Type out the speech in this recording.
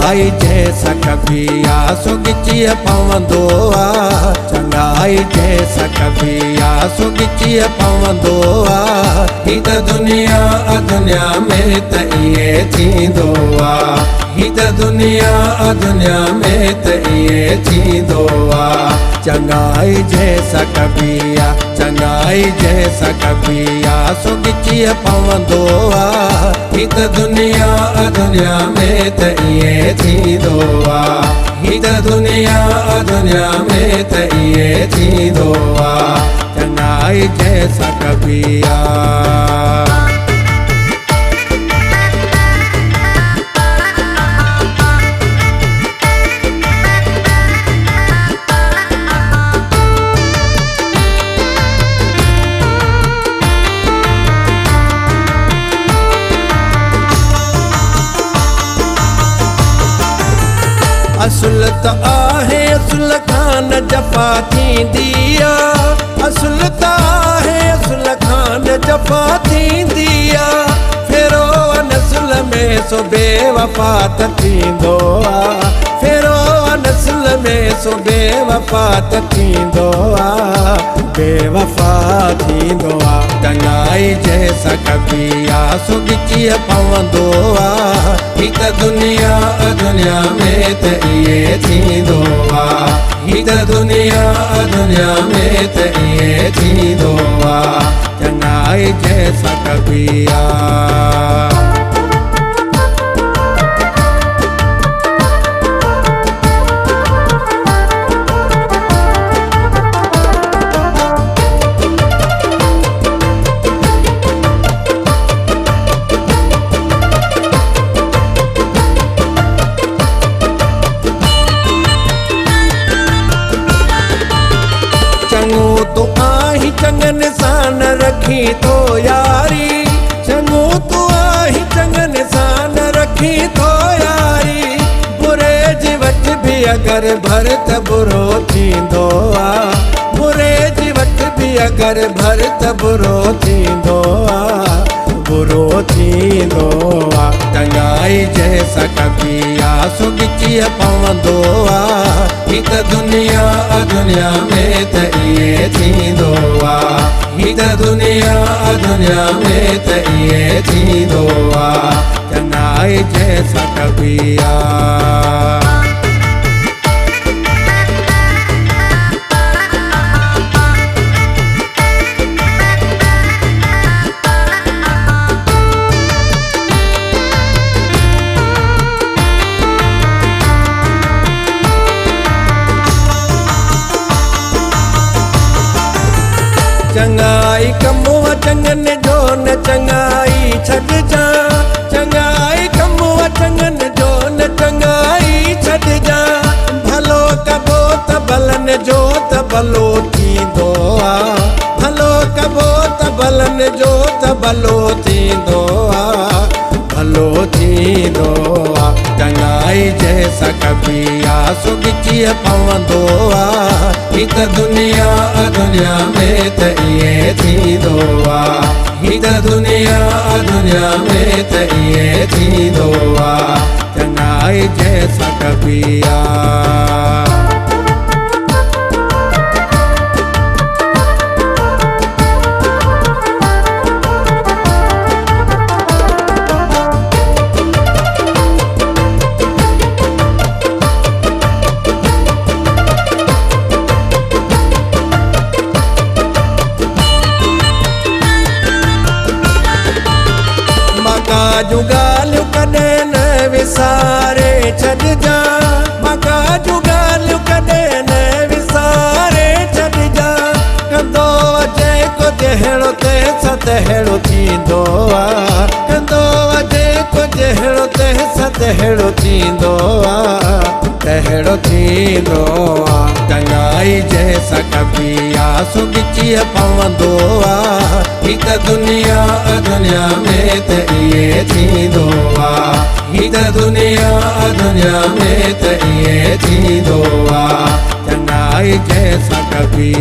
चंगाई जैसा कभी आंसू गिचिए पवंदो आ चंगाई जैसा कभी आंसू गिचिए पवंदो आ ही त दुनिया दुनिया में त इहे थींदो आ ही त दुनिया में त इहे थींदो आ चंगाई जैसा कभी चंगाई जैसा कभी आंसू गिचिए पवंदो आ ही त दुनिया में त इहे थींदो आ ही त दुनिया में त इहे थींदो आ चंगाई जैसा कभी असुल त आहे असुल खान जफ़ा थींदी आ असुल त आहे असुल खान जफ़ा थींदी आ फेरो नस्ल में सो बेवफ़ा त थींदो आ फेरो नस्ल में सो बेवफ़ा त थींदो आ बेवफ़ा थींदो आ चंगाई जैसा कभी आंसू गिचिए पवंदो आ ही त दुनिया में त इहे थींदो आ ही त दुनिया में त इहे थींदो आ चंगाई जैसा कभी चंगो तो आही चंगन सान रखी तो यारी चंगो तो आही चंगन सान रखी तो यारी बुरे जीवत भी अगर भरत बुरो थींदो आ बुरे जीवत भी अगर भरत बुरो थींदो आ बुरो थींदो आ चंगाई जैसा कभी आंसू गिचिए पवंदो आ ही त दुनिया में त इहे थींदो आ ही त दुनिया में त इहे थींदो आ चंगाई जैसा कभी चंगाई कमो चंगन जो न चंगाई छॾ जा चंगाई कमो चंगन जो न चंगाई छॾ जा भलो कबो त भलन जो त भलो थींदो आ भलो कबो त भलन जो त भलो थींदो आ भलो थींदो आ चंगाई जैसा कभी आंसू गिचिए पवंदो आ ही त दुनिया में त इहे थींदो आ ही त दुनिया में त इहे थींदो आ चंगाई जैसा कभी जुगालियूं कॾहिं न विसारे छॾिजां मका जुगालियूं कॾहिं न विसारे छॾिजां कंदो अचे कुझु अहिड़ो तंहिंसां तहिड़ो थींदो आहे कंदो अचे कुझु अहिड़ो तंहिंसां तहिड़ो थींदो आहे तहिड़ो थींदो आहे चंगाई जैसा कभी आंसू गिचिए पवंदो आहे ही त दुनिया में त इहे थींदो आहे ही त दुनिया में त इहे थींदो आहे चंगाई जैसा कभी